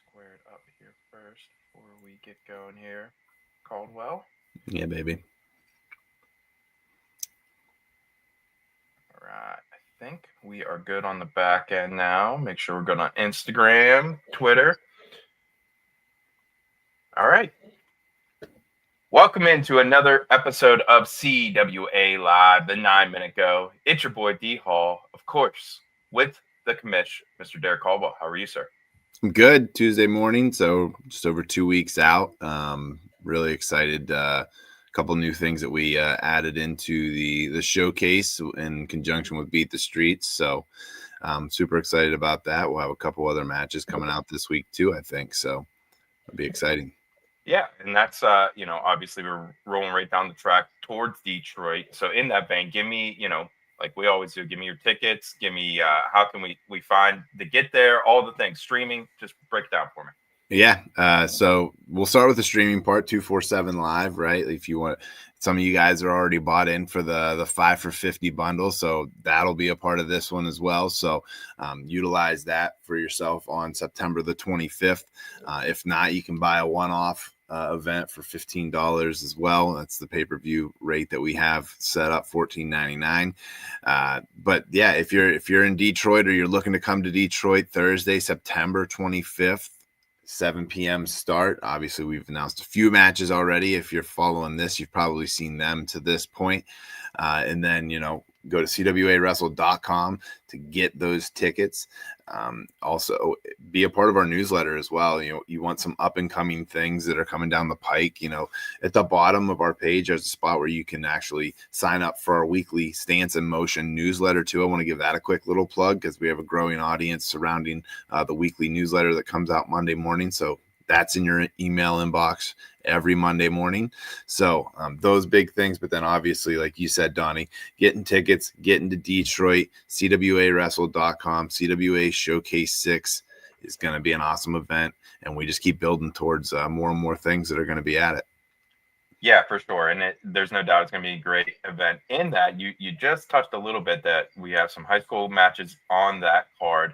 squared up here first before we get going here. Caldwell. Yeah, baby. All right. I think we are good on the back end now. Make sure we're good on Instagram, Twitter. All right. Welcome into another episode of CWA Live, the 9 Minute Go. It's your boy D Hall, of course, with the commish, Mr. Derek Caldwell. How are you, sir? I'm good. Tuesday morning, so just over 2 weeks out. Really excited. A couple new things that we added into the showcase in conjunction with Beat the Streets. So I'm super excited about that. We'll have a couple other matches coming out this week too, I think. So it'll be exciting. Yeah, and that's obviously we're rolling right down the track towards Detroit. So in that vein, give me, like we always do, give me your tickets, give me how can we find to get there, all the things, streaming, just break it down for me. Yeah. So we'll start with the streaming part, 247 Live, right? If you want, some of you guys are already bought in for the 5 for 50 bundle. So that'll be a part of this one as well. So utilize that for yourself on September the 25th. If not, you can buy a one-off event for $15 as well. That's the pay-per-view rate that we have set up, $14.99. But yeah, if you're in Detroit or you're looking to come to Detroit Thursday, September 25th, 7 p.m. start. Obviously, we've announced a few matches already. If you're following this, you've probably seen them to this point. And then, go to cwawrestle.com to get those tickets. Also, be a part of our newsletter as well. You want some up and coming things that are coming down the pike. At the bottom of our page, there's a spot where you can actually sign up for our weekly Stance in Motion newsletter too. I want to give that a quick little plug because we have a growing audience surrounding the weekly newsletter that comes out Monday morning. So that's in your email inbox every Monday morning. So those big things. But then obviously, like you said, Donnie, getting tickets, getting to Detroit, cwawrestle.com, CWA Showcase 6 is going to be an awesome event. And we just keep building towards more and more things that are going to be at it. Yeah, for sure. And there's no doubt it's going to be a great event. In that, you just touched a little bit that we have some high school matches on that card.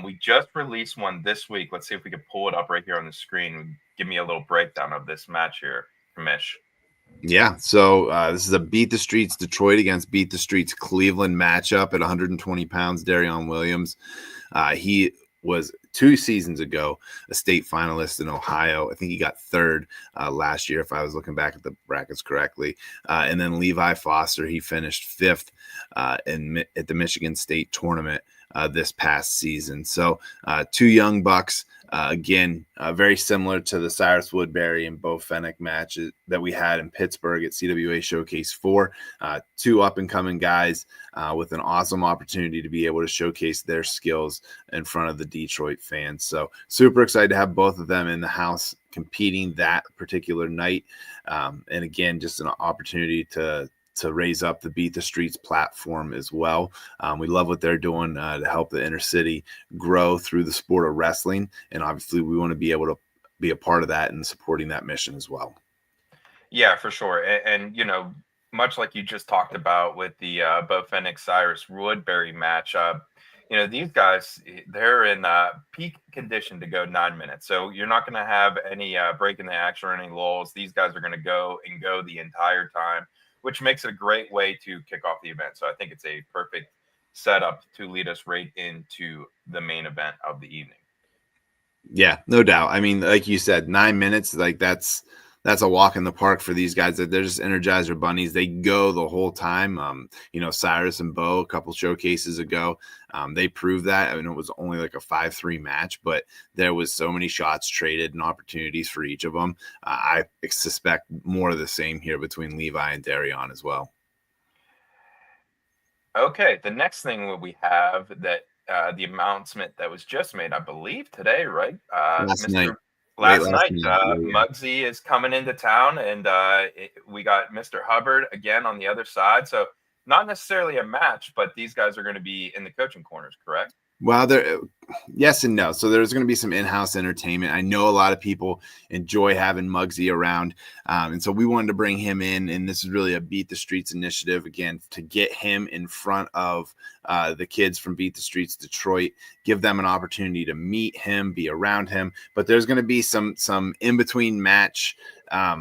We just released one this week. Let's see if we can pull it up right here on the screen. Give me a little breakdown of this match here, Commish. Yeah, so this is a Beat the Streets Detroit against Beat the Streets Cleveland matchup at 120 pounds. Darion Williams, he was 2 seasons ago a state finalist in Ohio. I think he got third last year, if I was looking back at the brackets correctly. And then Levi Foster, he finished 5th at the Michigan State tournament this past season. So 2 young bucks. Again, very similar to the Cyrus Woodbury and Bo Fennick matches that we had in Pittsburgh at CWA Showcase 4. 2 up-and-coming guys with an awesome opportunity to be able to showcase their skills in front of the Detroit fans. So super excited to have both of them in the house competing that particular night. And again, just an opportunity to raise up the Beat the Streets platform as well. We love what they're doing to help the inner city grow through the sport of wrestling. And obviously we want to be able to be a part of that and supporting that mission as well. Yeah, for sure. And much like you just talked about with the Bo Fennick Cyrus Woodbury match, these guys, they're in peak condition to go 9 minutes. So you're not going to have any break in the action or any lulls. These guys are going to go the entire time, which makes it a great way to kick off the event. So I think it's a perfect setup to lead us right into the main event of the evening. Yeah, no doubt. I mean, like you said, 9 minutes, like that's a walk in the park for these guys. They're just Energizer bunnies. They go the whole time. Cyrus and Bo, a couple showcases ago, they proved that. I mean, it was only like a 5-3 match, but there was so many shots traded and opportunities for each of them. I suspect more of the same here between Levi and Darion as well. Okay, the next thing that we have that the announcement that was just made, I believe today, right? Last night. Last night, Muggsy is coming into town, and we got Mr. Hubbard again on the other side. So not necessarily a match, but these guys are going to be in the coaching corners, correct? Well, yes and no. So there's going to be some in-house entertainment. I know a lot of people enjoy having Muggsy around, and so we wanted to bring him in. And this is really a Beat the Streets initiative again to get him in front of the kids from Beat the Streets Detroit, give them an opportunity to meet him, be around him. But there's going to be some in between match. I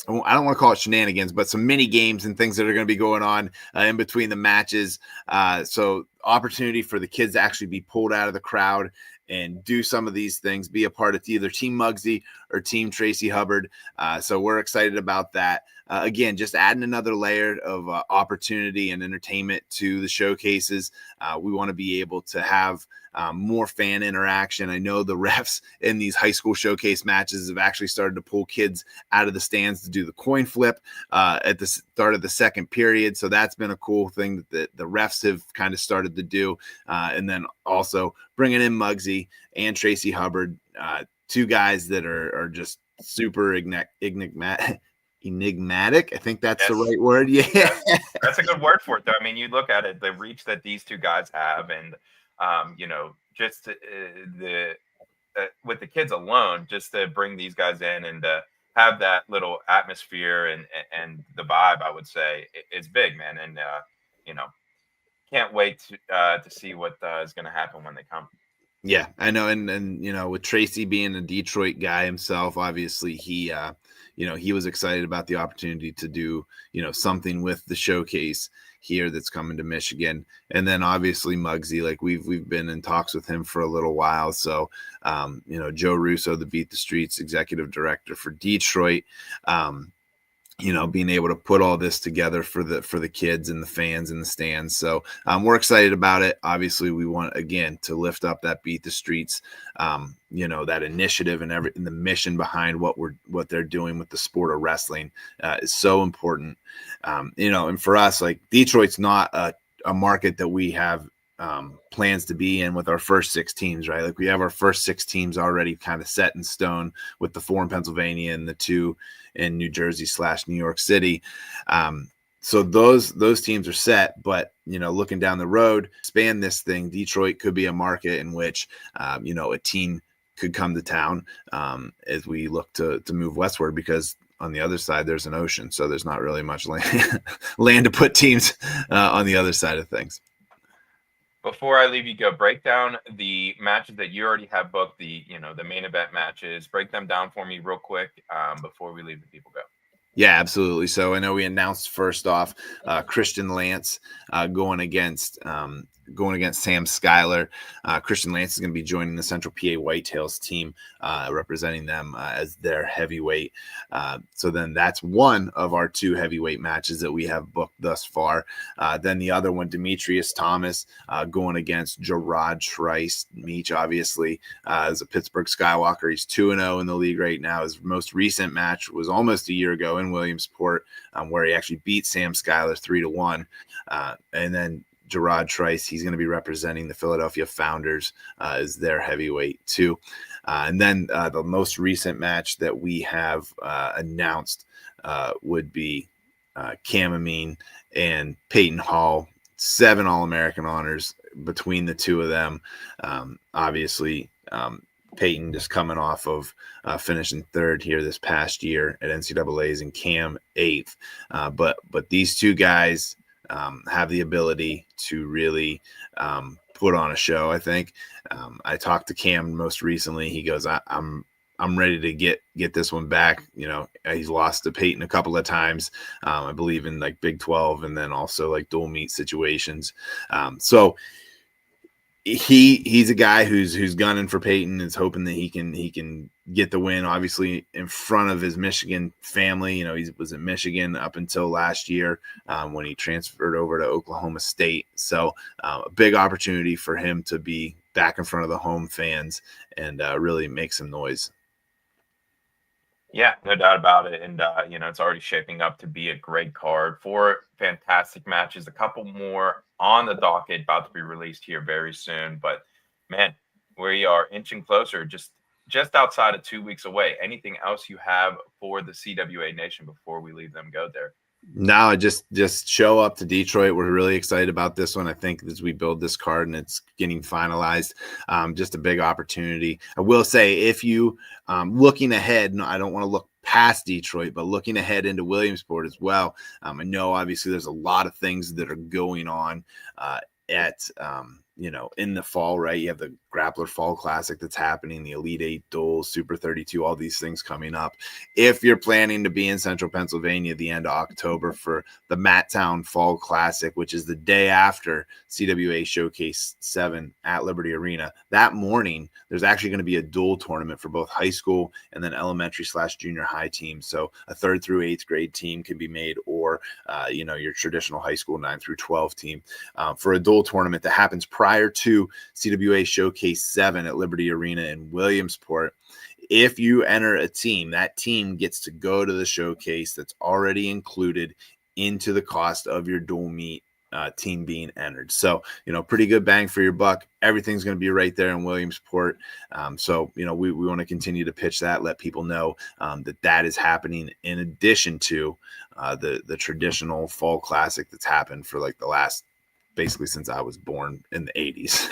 don't want to call it shenanigans, but some mini games and things that are going to be going on in between the matches. So opportunity for the kids to actually be pulled out of the crowd and do some of these things, be a part of either Team Muggsy or Team Tracy Hubbard. So we're excited about that. Again, just adding another layer of opportunity and entertainment to the showcases. We want to be able to have more fan interaction. I know the refs in these high school showcase matches have actually started to pull kids out of the stands to do the coin flip at the start of the second period. So that's been a cool thing that the refs have kind of started to do. And then also bringing in Muggsy and Tracy Hubbard, two guys that are just super enigmatic. I think that's the right word. Yeah. Yes. That's a good word for it, though. I mean, you look at it, the reach that these two guys have, and just the with the kids alone, just to bring these guys in and have that little atmosphere and the vibe, I would say, is big, man. And you know, can't wait to see what is going to happen when they come. Yeah, I know, and with Tracy being a Detroit guy himself, obviously he he was excited about the opportunity to do something with the showcase here that's coming to Michigan. And then obviously Muggsy, like we've been in talks with him for a little while. So Joe Russo, the Beat the Streets executive director for Detroit, being able to put all this together for the kids and the fans in the stands. So we're excited about it. Obviously, we want, again, to lift up that Beat the Streets, that initiative and the mission behind what they're doing with the sport of wrestling is so important. And for us, like, Detroit's not a market that we have plans to be in with our first 6 teams, right? Like, we have our first 6 teams already kind of set in stone with the 4 in Pennsylvania and the 2 in New Jersey / New York City. So those teams are set, but looking down the road, expand this thing, Detroit could be a market in which a team could come to town as we look to move westward, because on the other side there's an ocean, so there's not really much land to put teams on the other side of things. Before I leave you, go break down the matches that you already have booked, the main event matches. Break them down for me real quick before we leave the people go. Yeah, absolutely. So I know we announced first off Christian Lance going against Sam Schuyler. Christian Lance is going to be joining the Central PA Whitetails team, representing them as their heavyweight. So then that's one of our 2 heavyweight matches that we have booked thus far. Then the other one, Demetrius Thomas going against Gerard Trice. Meech, obviously, is a Pittsburgh Skywalker. He's 2-0 in the league right now. His most recent match was almost a year ago in Williamsport, where he actually beat Sam Schuyler 3-1. And then Gerard Trice, he's going to be representing the Philadelphia Founders as their heavyweight too. And then the most recent match that we have announced would be Cam Amin and Peyton Hall, 7 All-American honors between the 2 of them. Obviously, Peyton just coming off of finishing 3rd here this past year at NCAA's, and Cam 8th. But these 2 guys have the ability to really put on a show, I think. I talked to Cam most recently. He goes, I'm ready to get this one back. He's lost to Peyton a couple of times, I believe, in like Big 12, and then also like dual meet situations. So he's a guy who's gunning for Peyton, is hoping that he can get the win, obviously in front of his Michigan family. He was in Michigan up until last year when he transferred over to Oklahoma State. So a big opportunity for him to be back in front of the home fans and really make some noise. Yeah, no doubt about it. And, it's already shaping up to be a great card. 4 fantastic matches, a couple more on the docket about to be released here very soon. But, man, we are inching closer, just outside of 2 weeks away. Anything else you have for the CWA Nation before we leave them go there? No, just show up to Detroit. We're really excited about this one. I think as we build this card and it's getting finalized, just a big opportunity. I will say, if you looking ahead, no, I don't want to look past Detroit, but looking ahead into Williamsport as well. I know obviously there's a lot of things that are going on at in the fall, right? You have the Grappler Fall Classic that's happening, the Elite Eight Duels, Super 32, all these things coming up. If you're planning to be in Central Pennsylvania at the end of October for the Matttown Fall Classic, which is the day after CWA Showcase 7 at Liberty Arena, that morning there's actually going to be a dual tournament for both high school and then elementary/junior high teams. So a 3rd through 8th grade team can be made, or your traditional high school 9 through 12 team for a dual tournament that happens prior to CWA Showcase 7 at Liberty Arena in Williamsport. If you enter a team, that team gets to go to the showcase that's already included into the cost of your dual meet team being entered. So, pretty good bang for your buck. Everything's going to be right there in Williamsport. We want to continue to pitch that, let people know that is happening in addition to the traditional fall classic that's happened for like the last, basically since I was born in the 80s.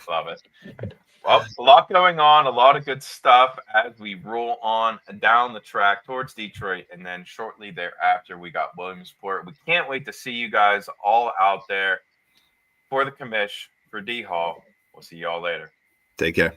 Love it. Well, a lot going on, a lot of good stuff as we roll on down the track towards Detroit. And then shortly thereafter, we got Williamsport. We can't wait to see you guys all out there for the commish, for D Hall. We'll see you all later. Take care.